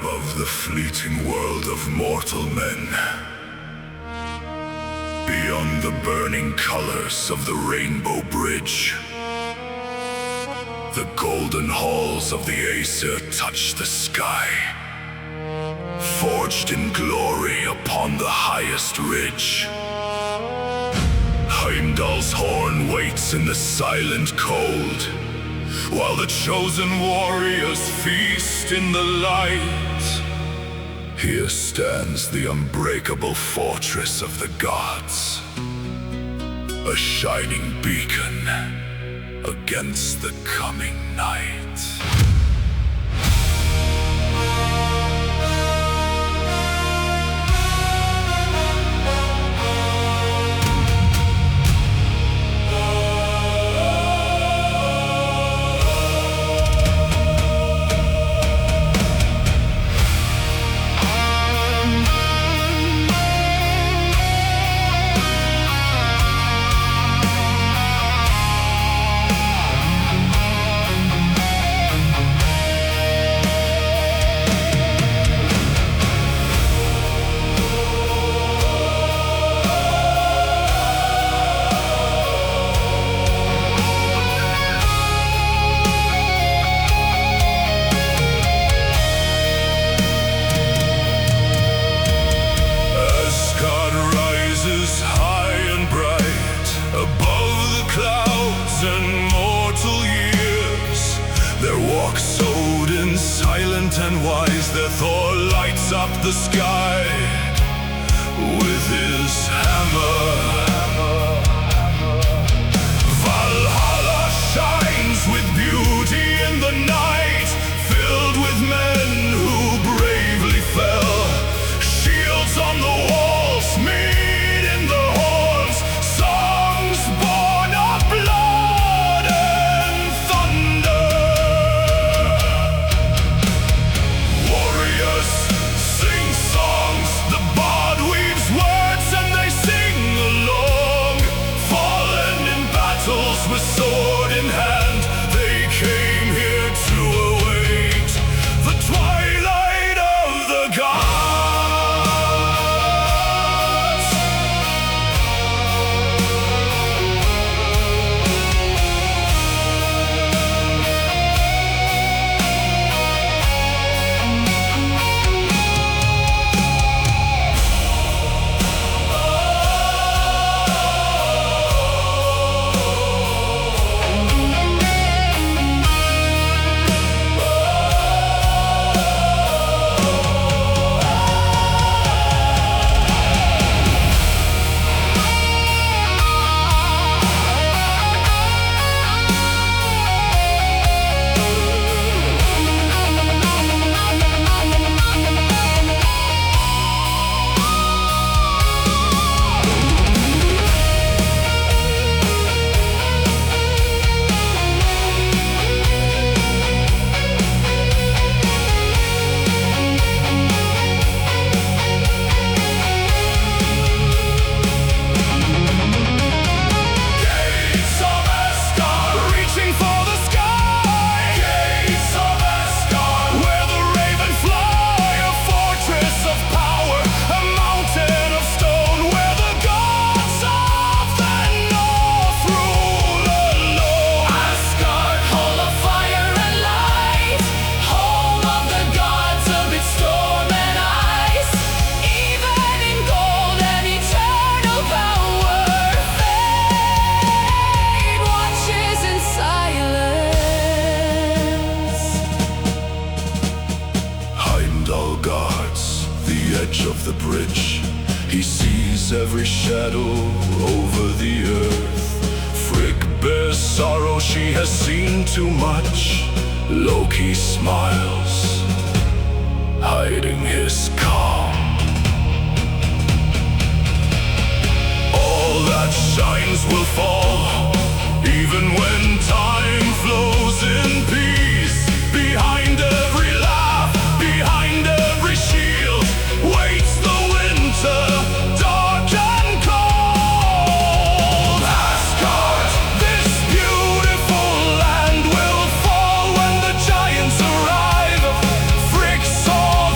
above the fleeting world of mortal men. Beyond the burning colors of the rainbow bridge, the golden halls of the Aesir touch the sky. Forged in glory upon the highest ridge, Heimdall's horn waits in the silent cold, while the chosen warriors feast in the light. Here stands the unbreakable fortress of the gods, a shining beacon against the coming night. And wise, there Thor lights up the sky with his hammer. Valhalla shines with beauty in the night, filled with men who bravely fell. Shields on the walls, mead in the horns, songs born of blood and thunder. Warriors sing songs, the bard weaves words and they sing along. Fallen in battles with sword in hand, they came here to await the twilight of the gods. Gates of Asgard, reaching for the sky. Gates of Asgard, where the raven fly. A fortress of power, a mountain of stone, where the gods of the north rule alone. Asgard, hall of fire and light, home of the gods amid storm and ice. Even in gold and eternal power, fate watches in silence. Heimdall guards the edge of the bridge. He sees every shadow over the earth. Frigg bears sorrow, she has seen too much. Loki smiles, hiding his calm. All that shines will fall, even when time flows in peace. Behind every laugh, behind every shield, waits the winter, dark and cold. Asgard, this beautiful land will fall when the giants arrive. Frigg saw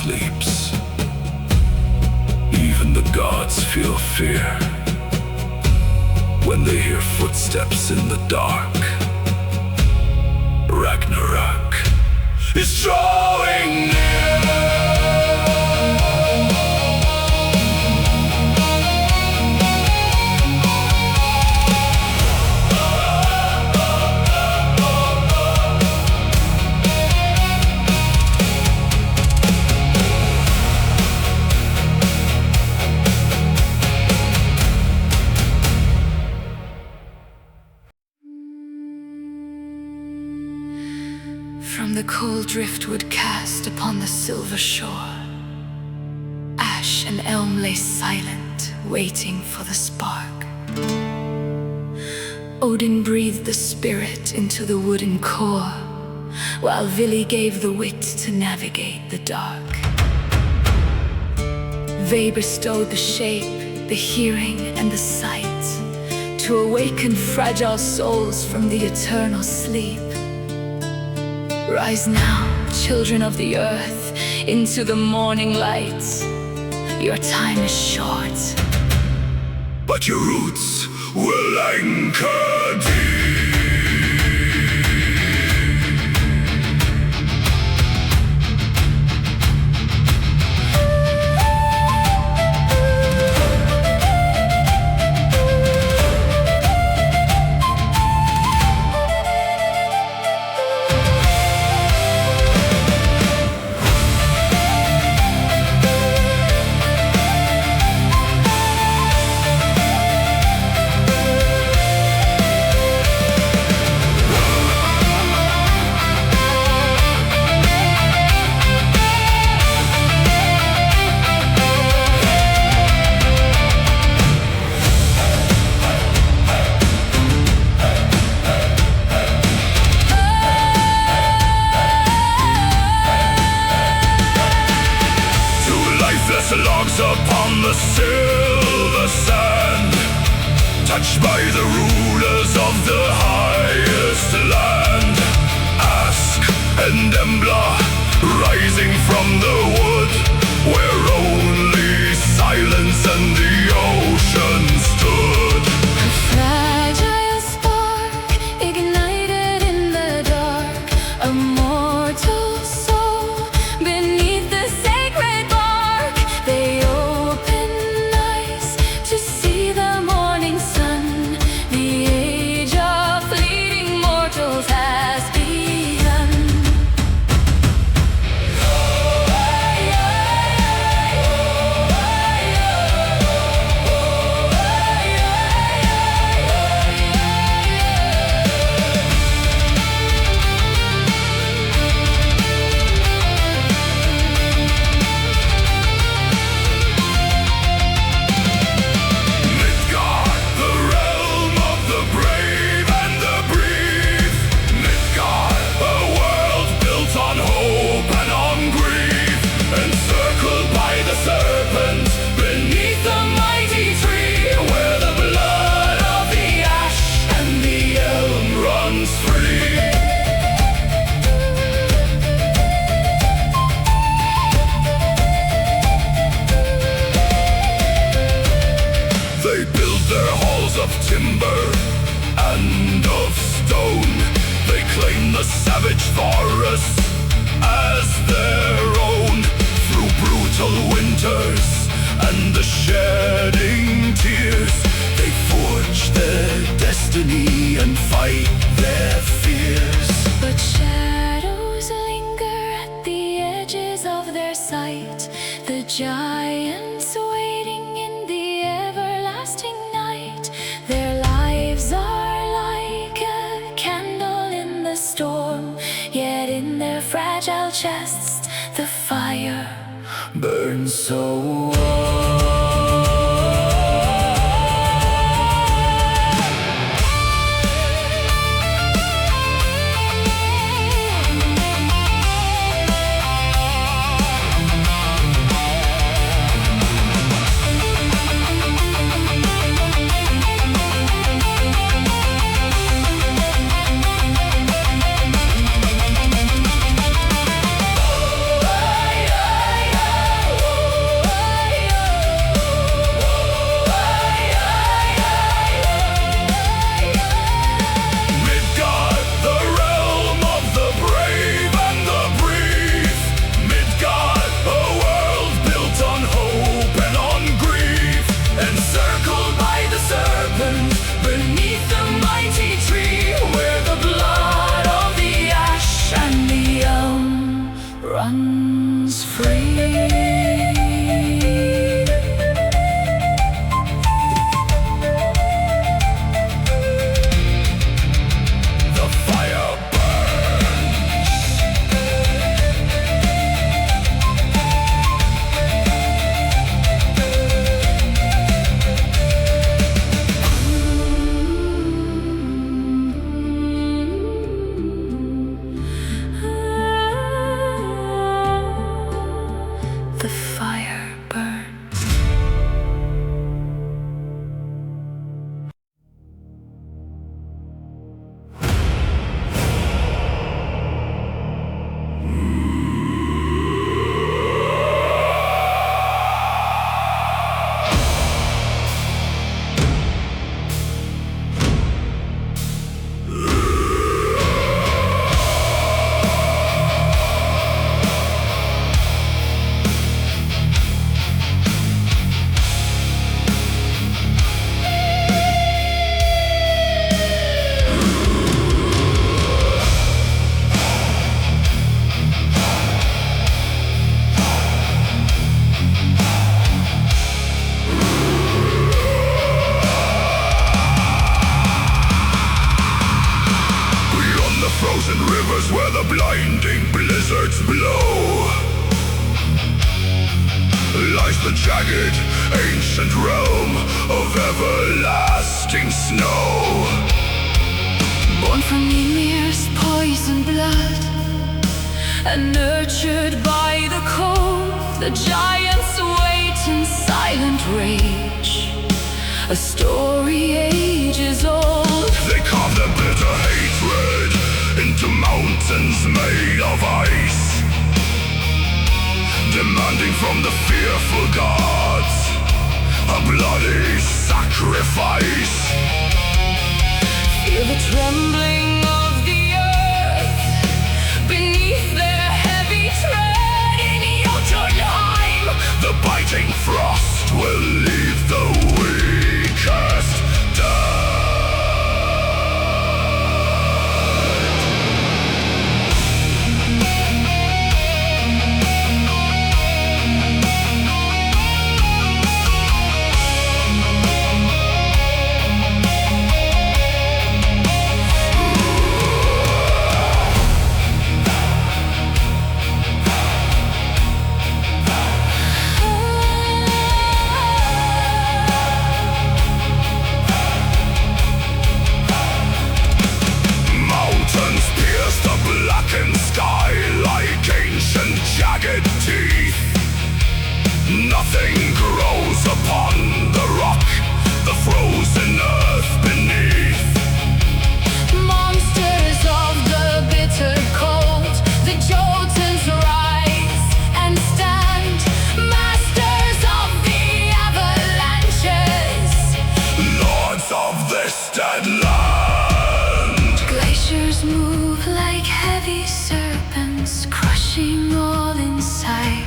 sleeps. Even the gods feel fear when they hear footsteps in the dark. Ragnarok is drawing near. From the cold driftwood cast upon the silver shore, ash and elm lay silent, waiting for the spark. Odin breathed the spirit into the wooden core, while Vili gave the wit to navigate the dark. They bestowed the shape, the hearing, and the sight, to awaken fragile souls from the eternal sleep. Rise now, children of the earth, into the morning light. Your time is short, but your roots will anchor deep. Logs upon the silver sand, touched by the rulers of the highest land. Ask and Embla, rising from the wood, where only silence and the ocean stood. A fragile spark ignited in the dark, a mortal soul beneath the sacred bark. They open eyes to see the morning sun. The age of fleeting mortals has begun. Midgard, the realm of the brave and the brief. Midgard, a world built on hope and on grief, encircled by the serpent beneath the mighty tree, where the blood of the ash and the elm runs free. They build their halls of timber and of stone. They claim the savage forests as their own. Through brutal winters and the shedding tears, they forge their destiny and fight their fears. But shadows linger at the edges of their sight, the giants waiting in the everlasting night. Their lives are like a candle in the storm, yet in their fragile chests the fire Burns so warm. frozen rivers where the blinding blizzards blow lies the jagged, ancient realm of everlasting snow. Born from Ymir's poisoned blood and nurtured by the cold, the giants wait in silent rage, a story ages old. They carve their bitter hatred into mountains made of ice, demanding from the fearful gods a bloody sacrifice. Feel the trembling of the earth beneath their heavy tread. In Jotunheim, The biting frost will leave the weakest dead. Sky like ancient jagged teeth. Nothing grows upon the rock, the frozen earth beneath. monsters of the bitter cold, the Jotuns rise and stand, masters of the avalanches, Lords of this dead land. glaciers move like heavy serpents, crushing all in sight,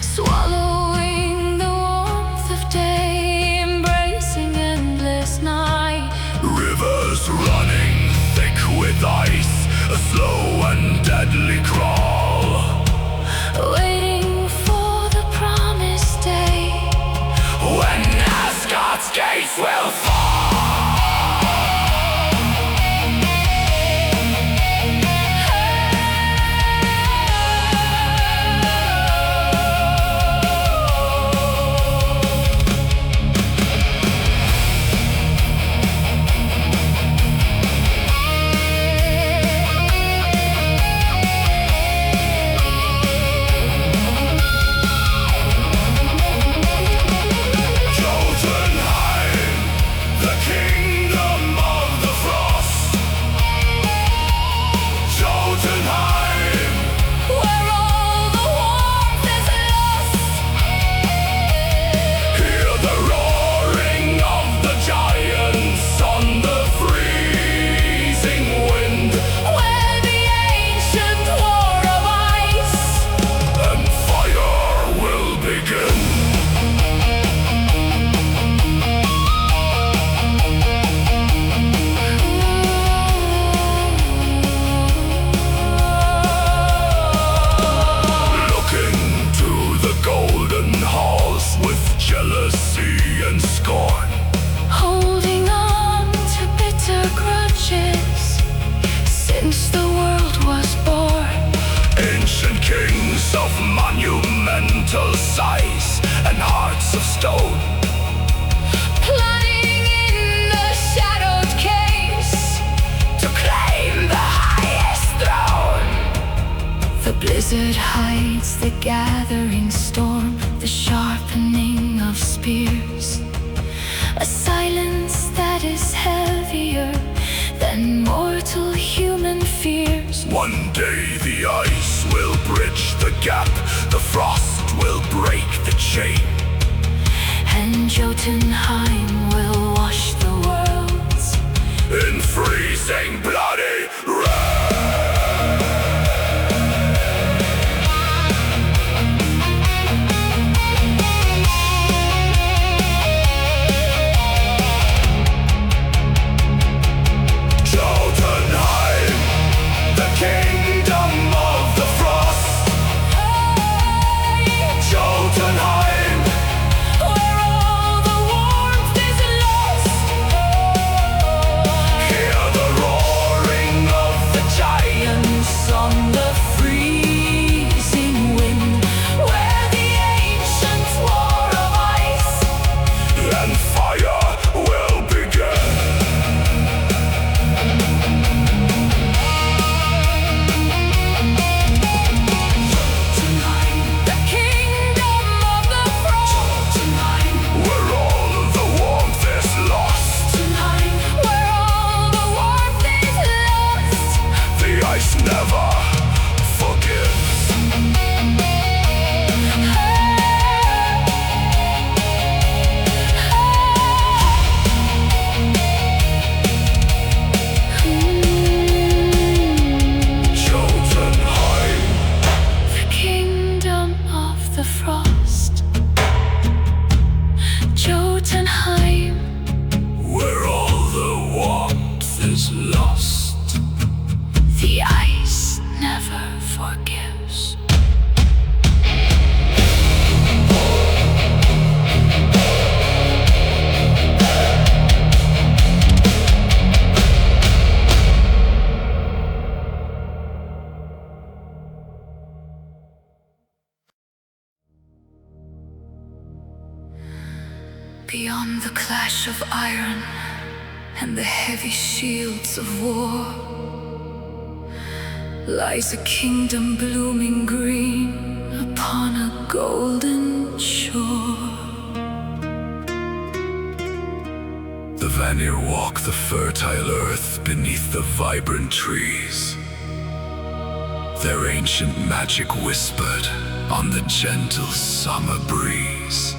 swallowing the warmth of day, embracing endless night. Rivers running thick with ice, a slow and deadly crawl, Waiting for the promised day, when Asgard's gates will fall. Jotunheim, the kingdom of the frost. Jotunheim, where all the warmth is lost. hear the roaring of the giants on the freezing wind, Where the ancient war of ice and fire will begin. Looking to the golden halls with jealousy and scorn, holding on to bitter grudges since the world was born. ancient kings of monumental size and hearts of stone, Plotting in the shadowed caves to claim the highest throne. The blizzard hides the gathering storm, the sharpening of spears, a silence that is heavier than mortal human fears. One day the ice will bridge the gap, the frost will break the chain, And Jotunheim will wash the worlds in freezing bloody rain. Jotunheim, the kingdom of the frost. Jotunheim, where all the warmth is lost. hear the roar Beyond the clash of iron and the heavy shields of war lies a kingdom blooming green upon a golden shore. The Vanir walk the fertile earth beneath the vibrant trees. Their ancient magic whispered on the gentle summer breeze.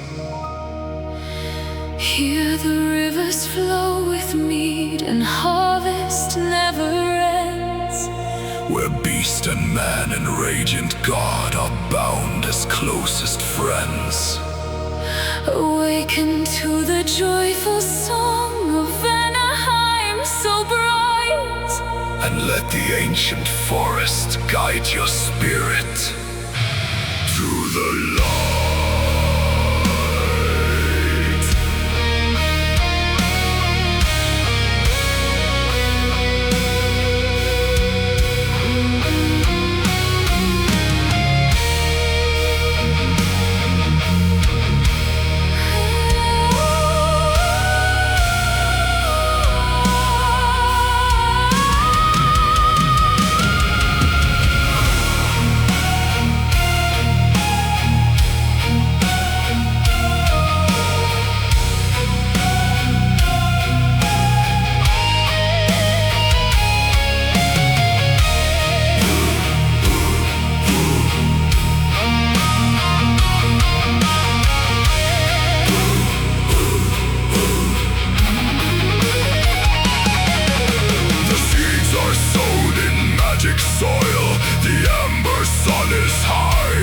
Here the rivers flow with mead and harvest never ends, where beast and man and radiant god are bound as closest friends. Awaken to the joyful song of Vanaheim so bright, and let the ancient forest guide your spirit to the light. Soil, the ember sun is high.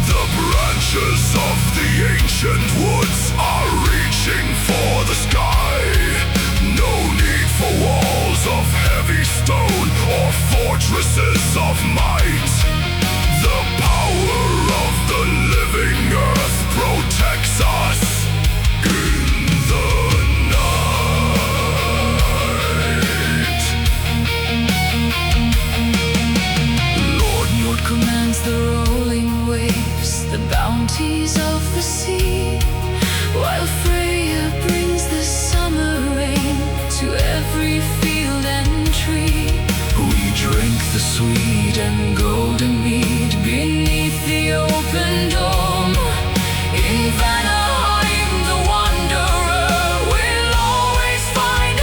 The branches of the ancient woods are reaching for the sky. No need for walls of heavy stone or fortresses of might. The power of the living earth protects us in the commands the rolling waves, the bounties of the sea, while Freya brings the summer rain to every field and tree. We drink the sweet and golden mead beneath the open dome. In Vanaheim the wanderer will always find a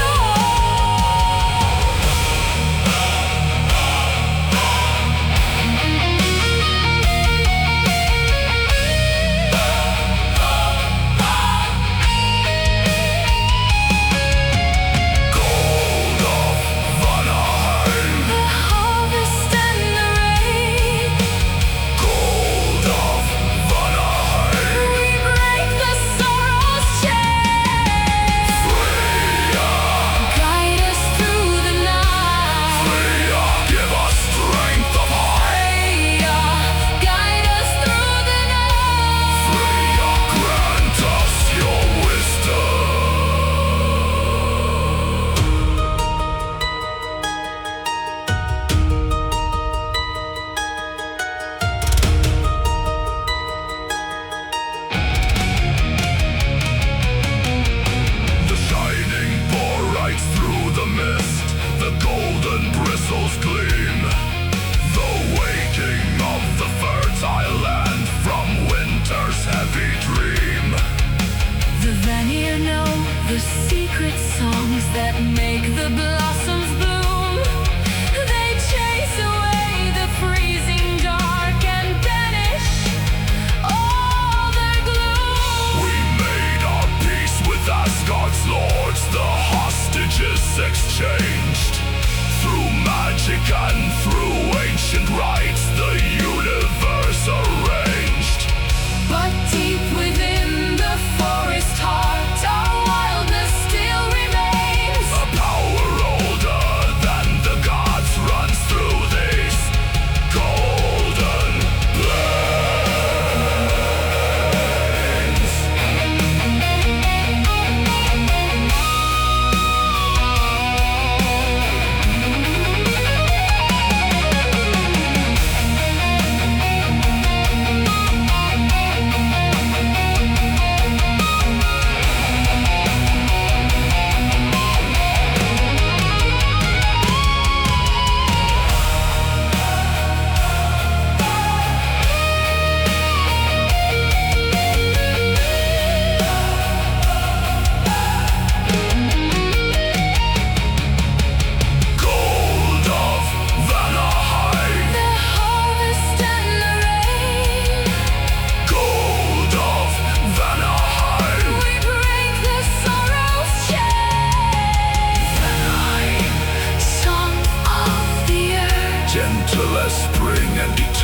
exchanged. Through magic and through ancient rites, the universe arranged. But deep within the forest heart, our wildness still remains. A power older than the gods runs through these golden plains.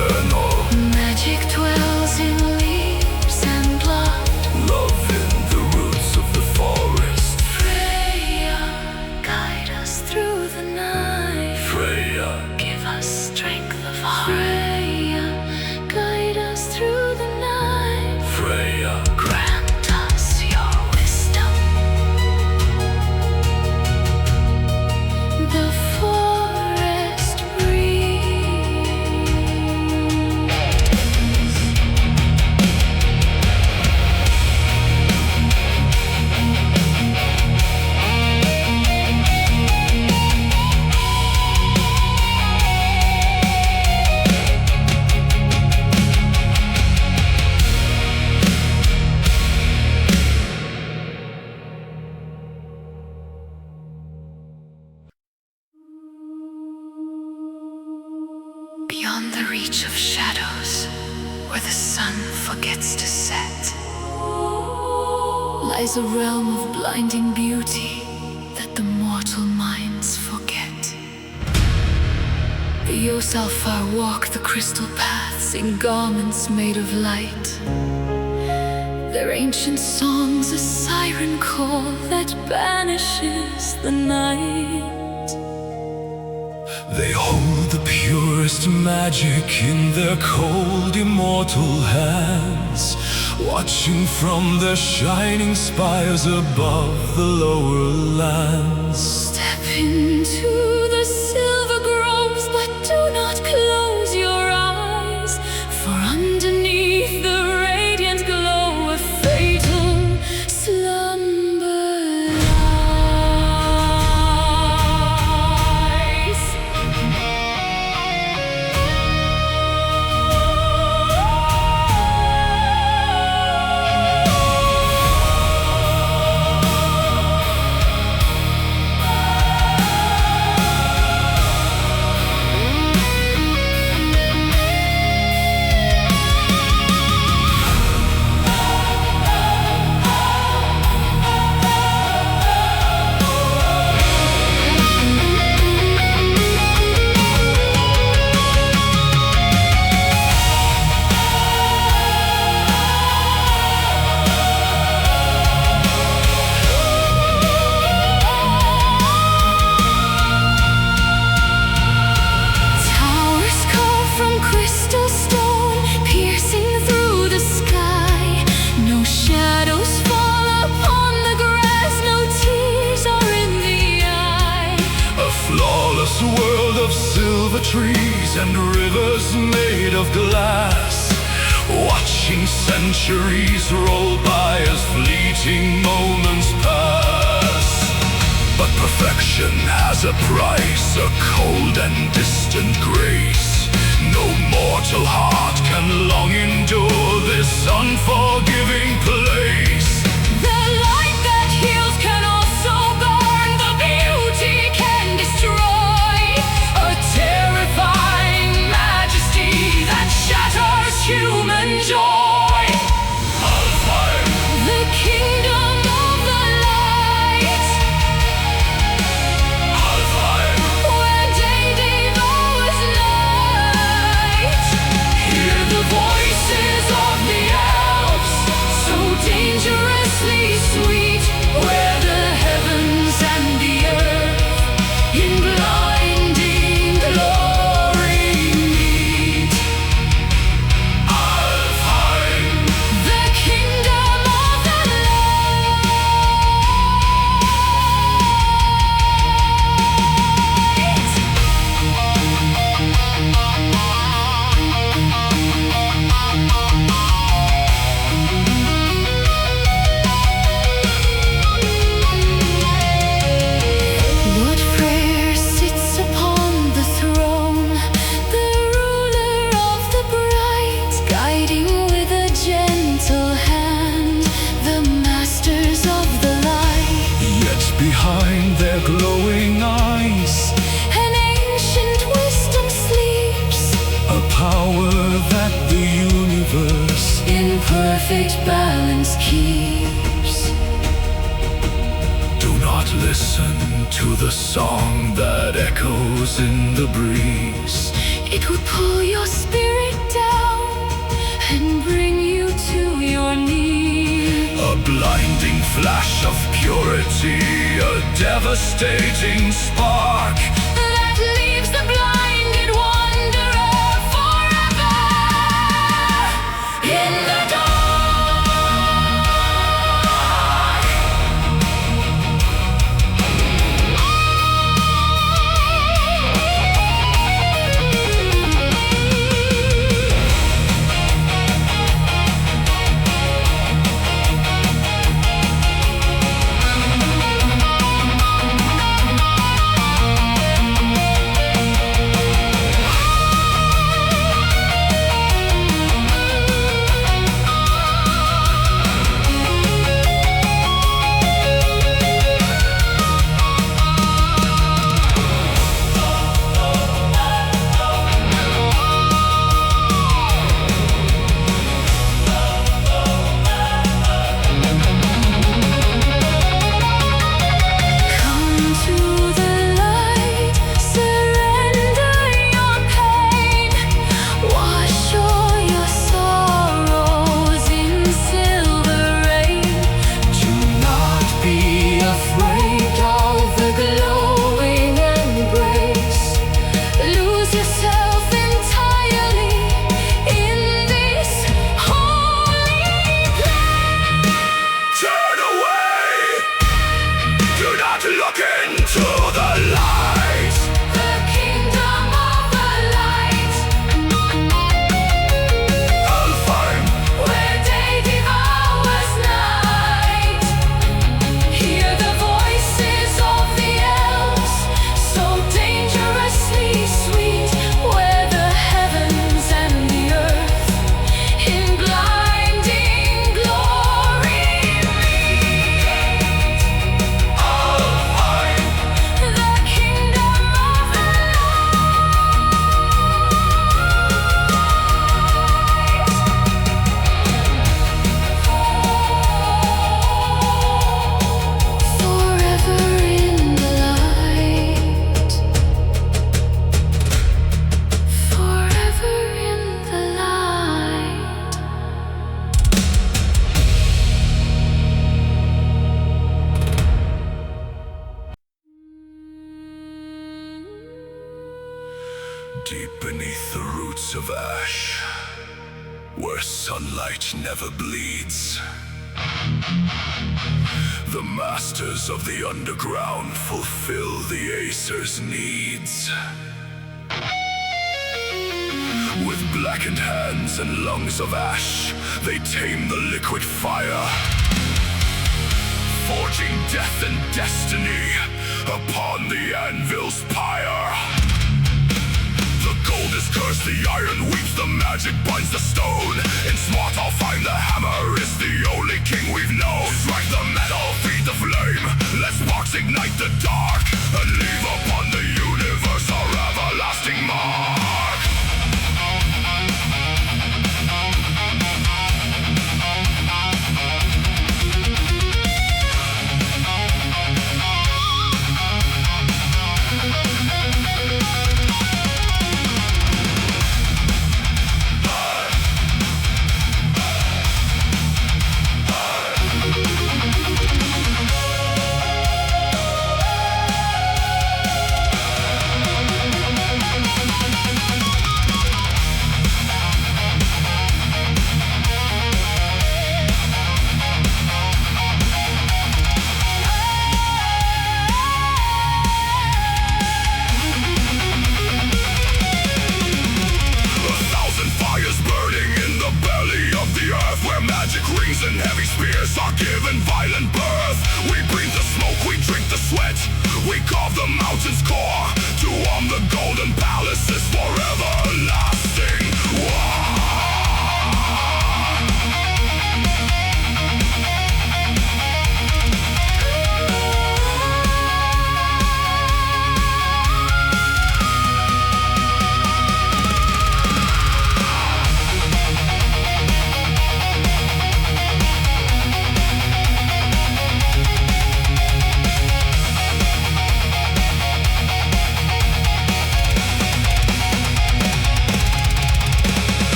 eternal. Magic dwells in leaves and blood. Love in the roots of the forest. Freya, guide us through the night. Freya, Give us strength of heart. Freya, guide us through the night. Freya, Grant us your wisdom. The forest breeze. Beyond the reach of shadows, where the sun forgets to set, lies a realm of blinding beauty that the mortal minds forget. The Yosalfar walk the crystal paths in garments made of light. Their ancient songs a siren call that banishes the night. they hold the purest magic in their cold, immortal hands, watching from their shining spires above the lower lands. Step into the silver groves, but do not close your eyes, for underneath the radiant glow a fatal slumber lies. Towers carved from crystal stone, piercing through the sky. No shadows fall upon the grass, no tears are in the eye. A flawless world of silver trees and rivers made of glass, watching centuries roll by as fleeting moments pass. But perfection has a price, a cold and distant grace. No mortal heart can long endure this unforgiving place. The light that heals can also burn, the beauty can destroy. A terrifying majesty that shatters human joy. Alfheim, The kingdom of the light, Alfheim, where day devours night. Hear the voices of the elves, so dangerously sweet, where the heavens and the earth in blinding glory meet. Alfheim, The kingdom of the Lord Freyr sits upon the throne, the ruler of the bright, guiding with a gentle hand the masters of the light. yet behind their glowing eyes, An ancient wisdom sleeps a power that the universe in perfect balance keeps. do not listen to the song that echoes in the breeze. It would pull your spirit blinding flash of purity, a devastating spark that leaves the blinded wanderer forever in the dark. Deep beneath the roots of ash, where sunlight never bleeds, the masters of the underground fulfill the Acer's needs. With blackened hands and lungs of ash, they tame the liquid fire, forging death and destiny upon the anvil's pyre. The gold is cursed, the iron weeps, the magic binds the stone. In Svartalfheim the hammer is the only king we've known. Strike the metal, feed the flame, let sparks ignite the dark, and leave upon the universe our everlasting mark.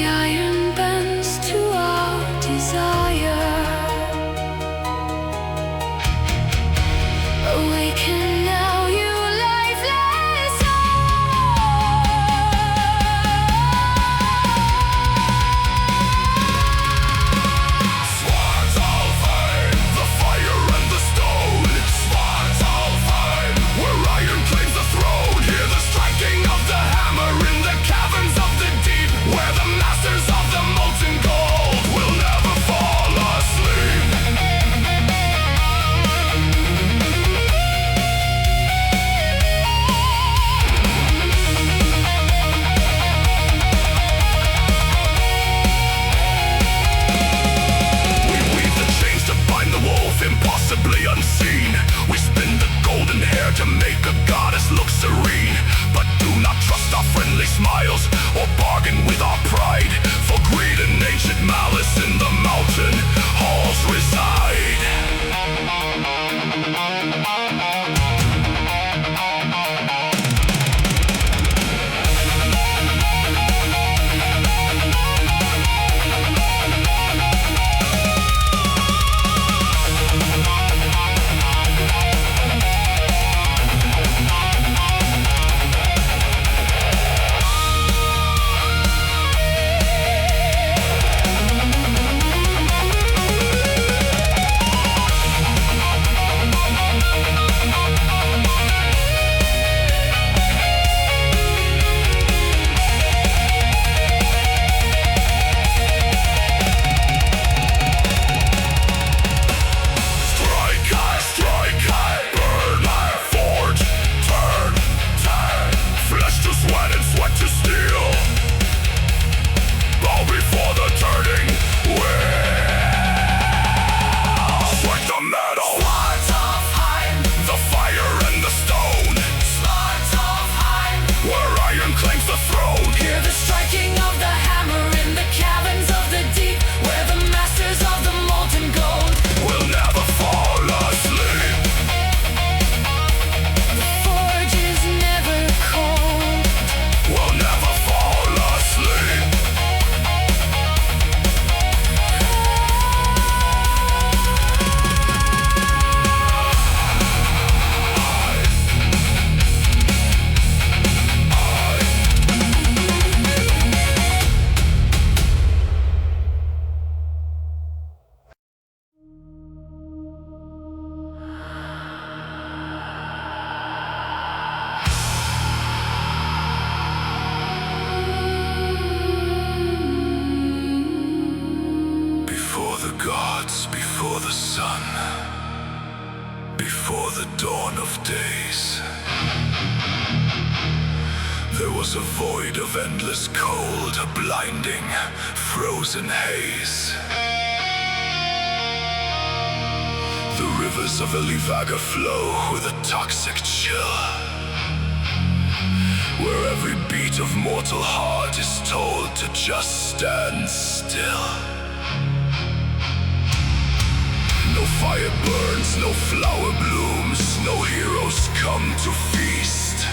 iron bends to our desire. Awaken now, you lifeless Svartalfheim, the fire and the stone. Svartalfheim, where iron claims the throne. Hear the striking of the hammer in the caverns of the deep, where the masters of the molten gold will never fall asleep. We weave the chains to bind the wolf, impossibly unseen. We spin the golden hair to make a goddess look serene. But do not trust our friendly smiles or bargain with our pride, for greed and ancient malice in the mountain halls reside. Strike high, burn high, forge, turn, flesh to sweat and sweat to steel. Bow before the turning wheel. Strike the metal. Svartalfheim, the fire and the stone. Svartalfheim, where iron claims the throne. Hear the striking of the hammer in the caverns of the deep, where the masters of the molten gold We'll never fall asleep. forge is never cold. We'll never fall asleep. Before the gods, before the sun, before the dawn of days, there was a void of endless cold, a blinding, frozen haze. The rivers of Elivaga flow with a toxic chill, where every beat of mortal heart is told to just stand still. No fire burns, no flower blooms, no heroes come to feast.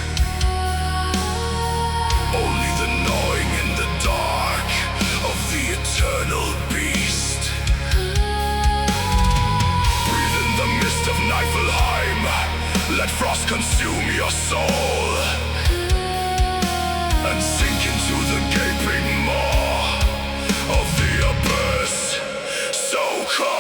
Only the gnawing in the dark of the eternal beast. Breathe in the mist of Niflheim, let frost consume your soul, and sink into the gaping maw of the abyss so cold.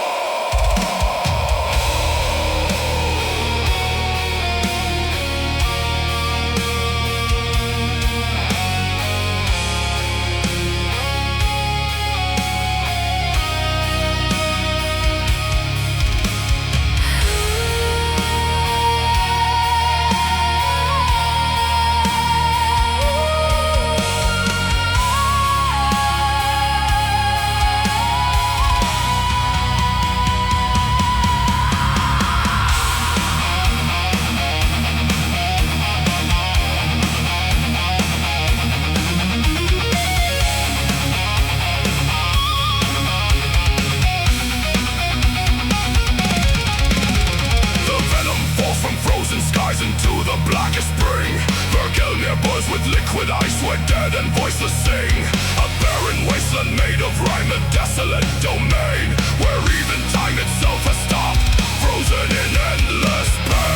With liquid ice, we're dead and voiceless sing. A barren waste island made of rhyme, a desolate domain where even time itself has stopped, frozen in endless pain.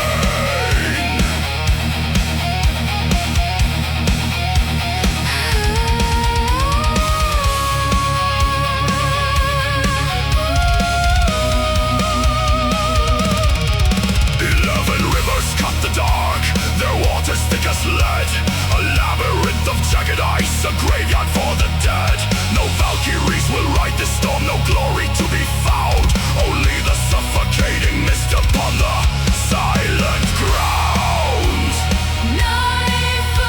Dark, their waters thick as lead, a labyrinth of jagged ice, a graveyard for the dead. No Valkyries will ride this storm, no glory to be found, only the suffocating mist upon the silent ground. Niflheim,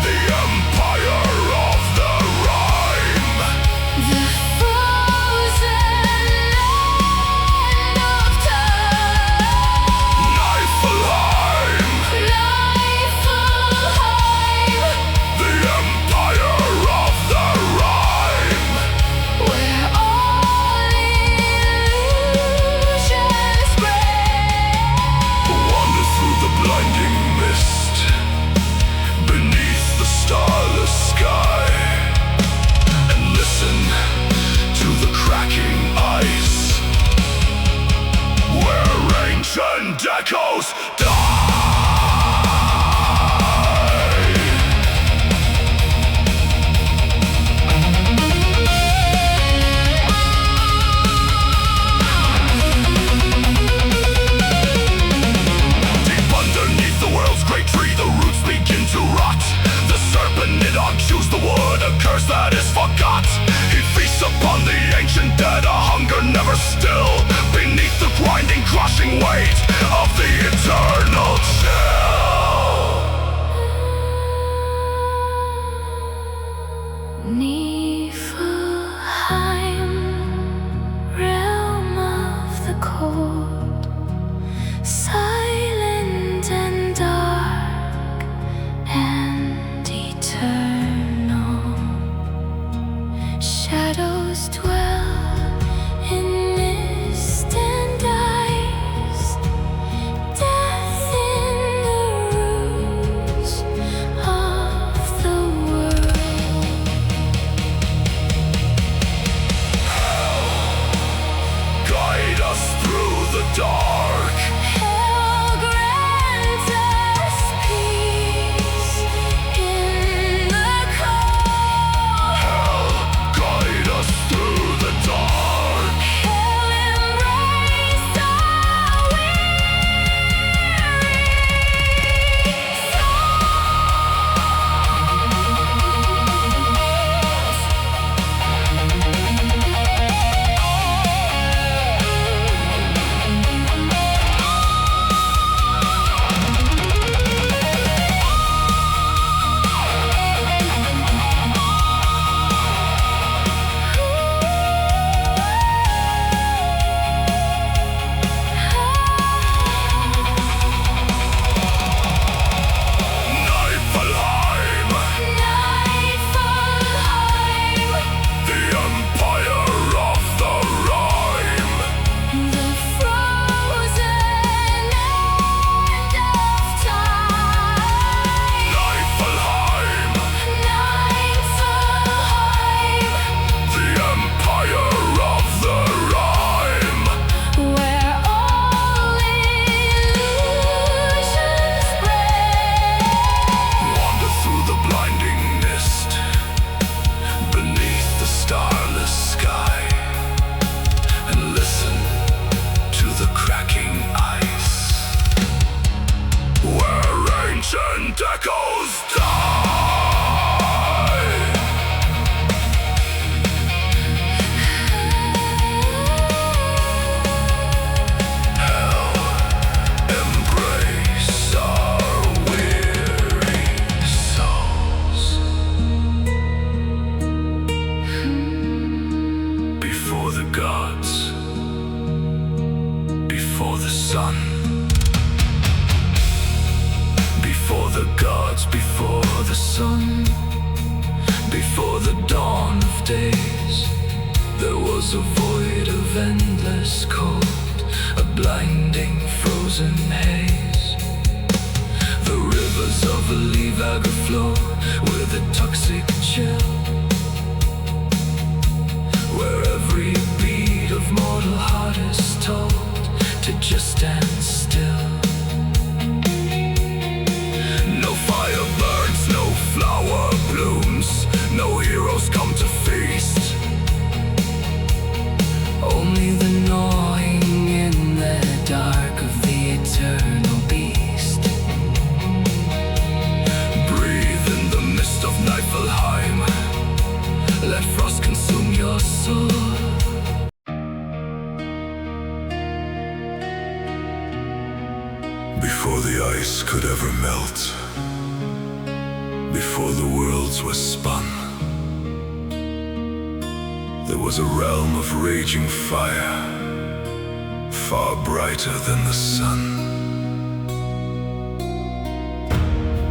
the empire of the rhyme, the frozen land of time. Niflheim, the empire of the rhyme, where all illusions break. wander through the blinding mist, beneath the starless sky, and listen to the cracking ice, where ancient echoes die. Deep underneath the world's great tree, the roots begin to rot. The serpent Midgard chews the wood, a curse that is forgot. He feasts upon the ancient dead, a hunger never still, beneath the grinding, crushing weight of the eternal chill. Niflheim, realm of the cold, silent and dark and eternal. Shadows dwell in mist and ice, death in the roots of the world. Guide us through the dark. Hell grant us peace in the cold. Hell, guide us through the dark. Hell embrace our Niflheim, Niflheim, the empire of the rhyme. the frozen end of time. Niflheim, Niflheim, the empire of the rhyme. where all illusions break. Wander through the blinding mist, beneath the starless sky, and listen to the cracking ice, where ancient echoes die. Hell, embrace our weary souls. Before the gods, before the sun, before the gods, before the sun, before the dawn of days, there was a void of endless cold, a blinding frozen haze. The rivers of Vanaheim flow with a toxic chill, ice could ever melt, before the worlds were spun, there was a realm of raging fire, far brighter than the sun.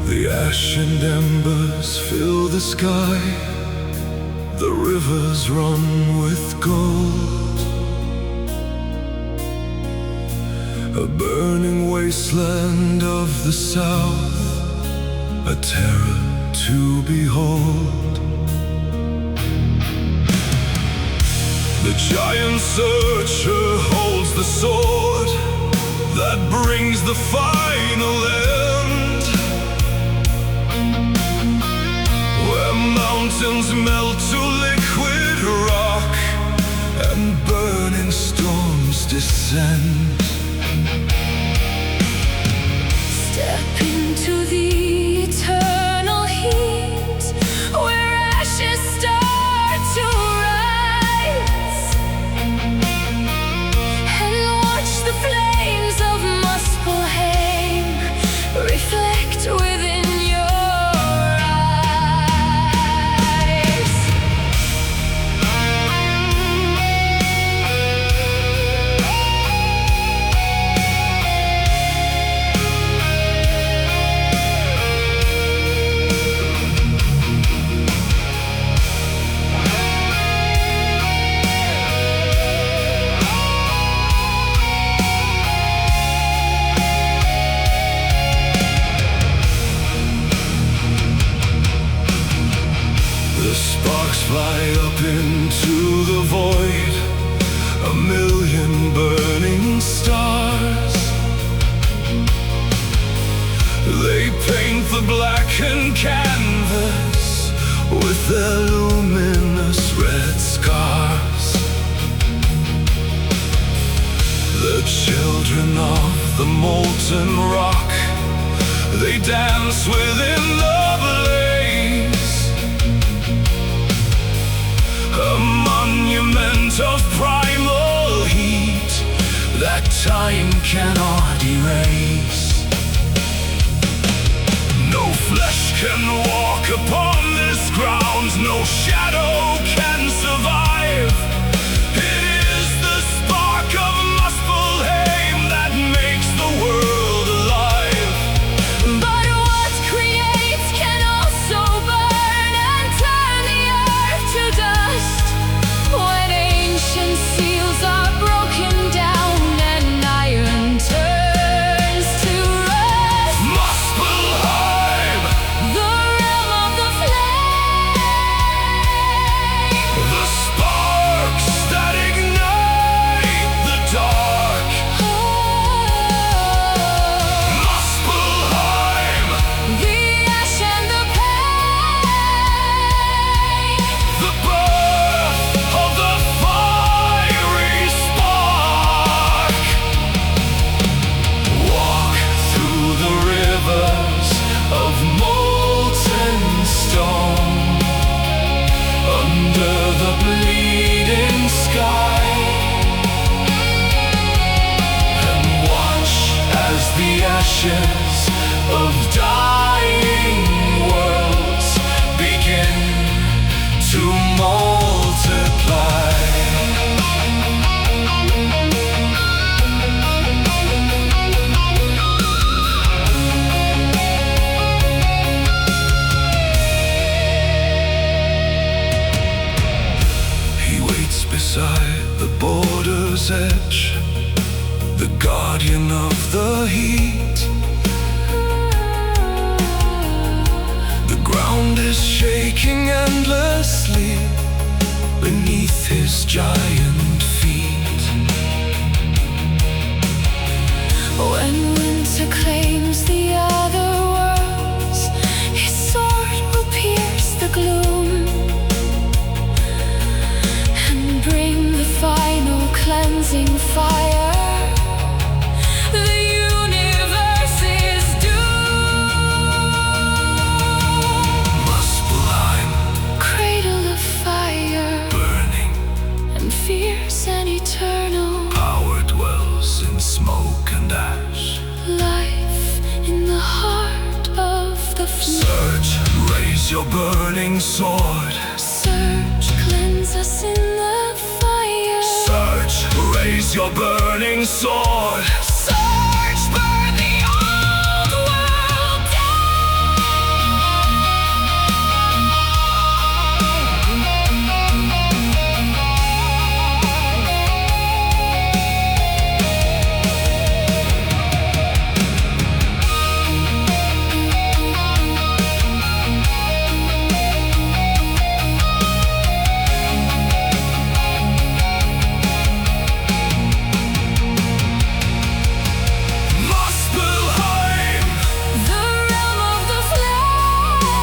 The ash and embers fill the sky, the rivers run with gold. A burning wasteland of the south, a terror to behold. The giant searcher holds the sword that brings the final end, where mountains melt to liquid rock and burning storms descend. Step into the eternal heat, where ashes start to rise, and watch the flames of Muspelheim reflect within your eyes. The sparks fly up into the void, a million burning stars. They paint the blackened canvas with their luminous red scars. The children of the molten rock, they dance within the blaze, a monument of primal heat that time cannot erase. No flesh can walk upon this ground, no shadow can survive. It is the spark of Muspelheim that makes the world alive. But what creates can also burn and turn the earth to dust, when ancient seals are broken down and iron turns to rust. Muspelheim, The realm of the flame, the sparks that ignite the dark. Muspelheim, the ash and the pain, the birth of the fiery spark. Walk through the rivers of molten stone, under the bleeding sky, and watch as the ashes of dying worlds begin to multiply. He waits beside the border's edge, the guardian of the heat. The ground is shaking endlessly beneath his giant feet. when winter claims the other worlds, his sword will pierce the gloom and bring the final cleansing fire. The universe is doomed. Muspelheim, Cradle of fire, burning and fear raise your burning sword. Search, cleanse us in the fire. Search, raise your burning sword. Search, burn the old world Muspelheim, the realm of the flame.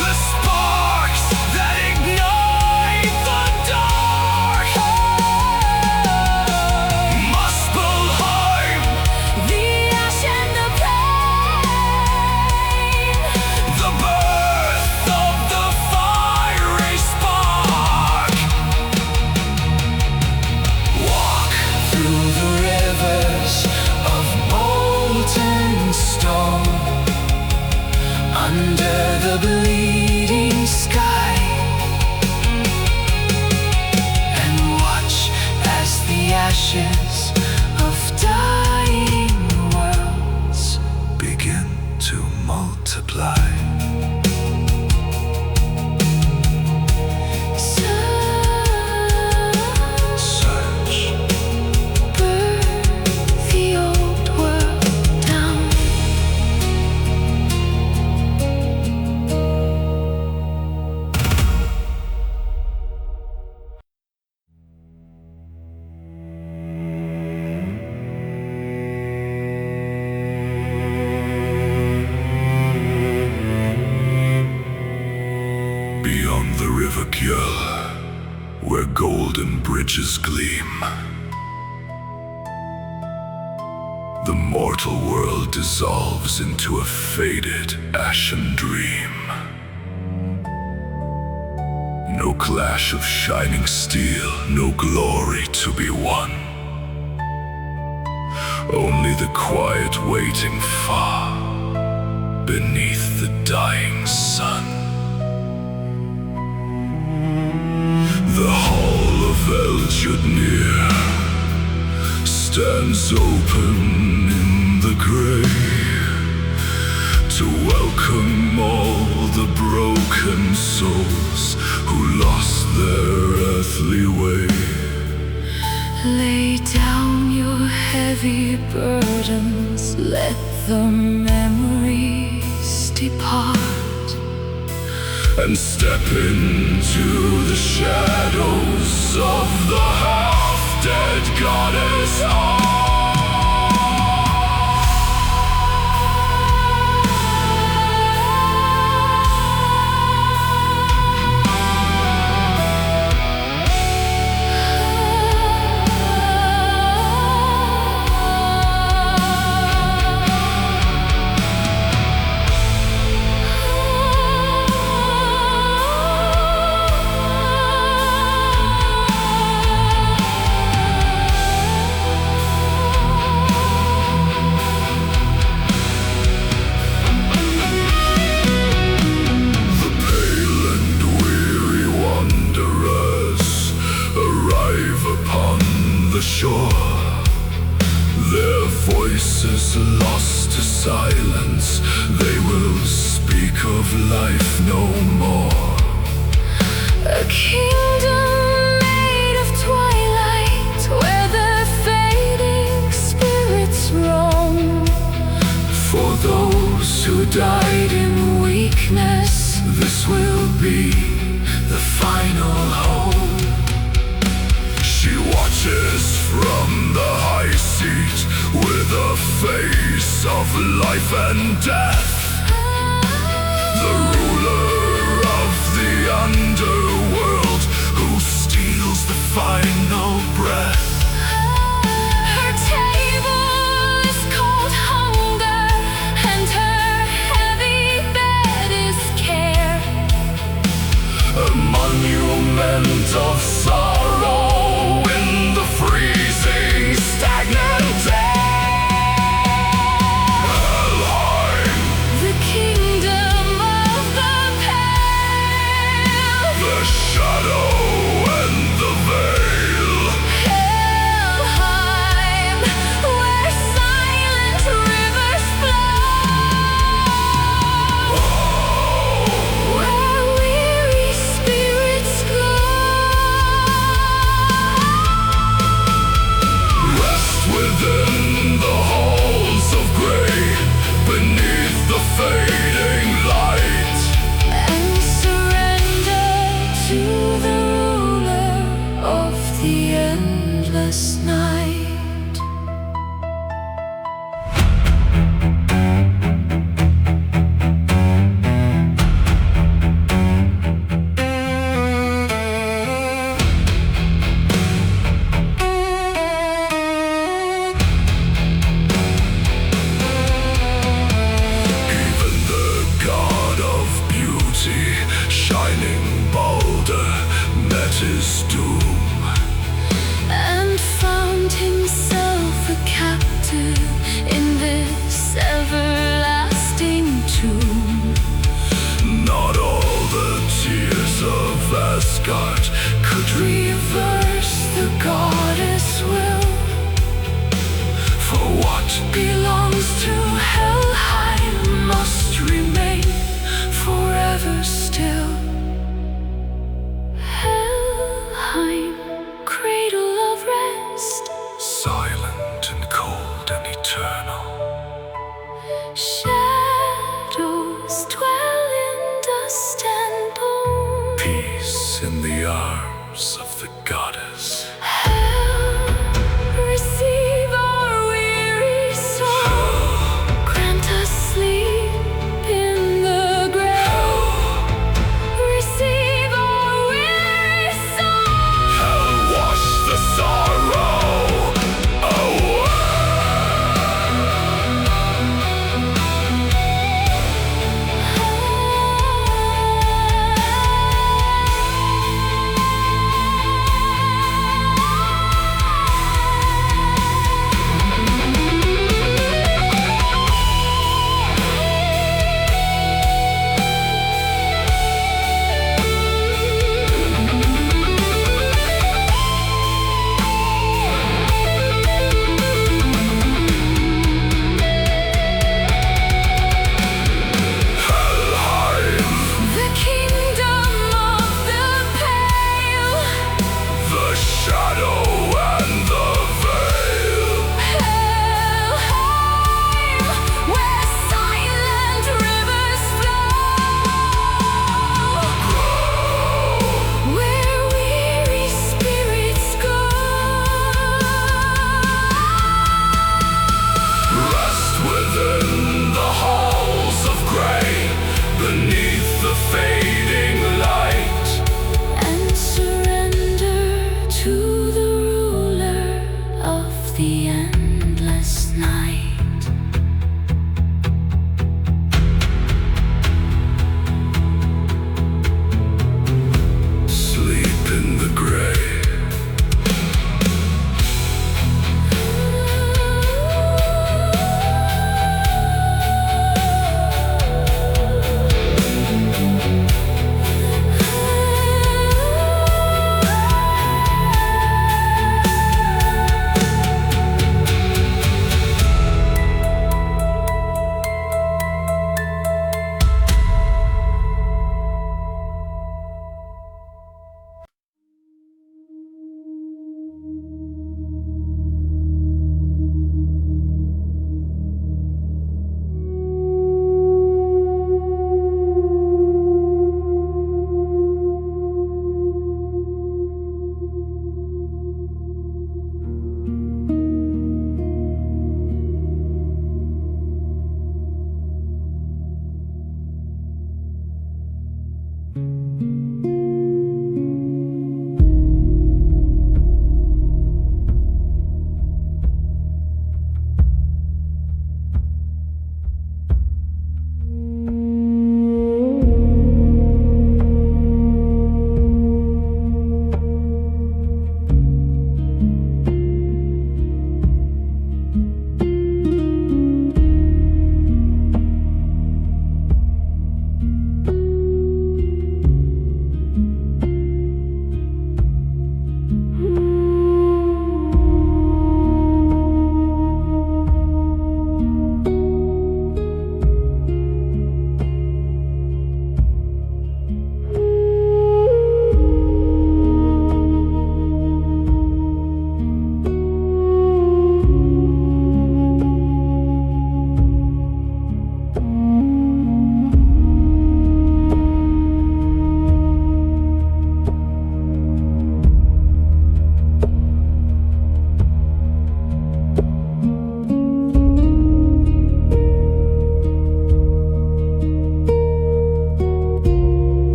the sparks that ignite the dark. Muspelheim, The ash and the pain. the birth of the fiery spark. Walk through the rivers of molten stone, under the bleeding sky, and watch as the ashes of dying worlds begin to multiply. Search, Burn the old world down. beyond the river Kjöl, where golden bridges gleam, the mortal world dissolves into a faded, ashen dream. No clash of shining steel, no glory to be won. Only the quiet waiting far beneath the dying sun. The hall of Eldjudnir stands open in the grave to welcome all the broken souls who lost their earthly way. Lay down your heavy burdens, let the memories depart. And step into the shadows of the half-dead goddess shore, their voices lost to silence. They will speak of life no more. A kingdom made of twilight, where the fading spirits roam. For those who died in weakness, this will be the final home. She watches from the high seat with a face of life and death. The ruler of the underworld who steals the final breath. Her table is called hunger, and her heavy bed is care. A monument of sorrow in the freezing, stagnant air. Alfheim, The kingdom his doom and found himself a captive in this everlasting tomb. Not all the tears of Asgard could reverse the goddess' will. For what belongs to Helheim must remain forever still. Helheim, cradle of rest, Silent and cold and eternal. shadows dwell in dust and bone. Peace in the arms of the goddess. Hell, receive our weary soul. Grant us sleep in the grave. Receive our weary soul. Hell wash the sorrow away. The kingdom of the pale. The shadow and the veil. Helheim, where silent rivers flow, where weary spirits go. Rest within the halls of gray, beneath the fading light. And surrender to the ruler of the endless night. Sleep in the gray.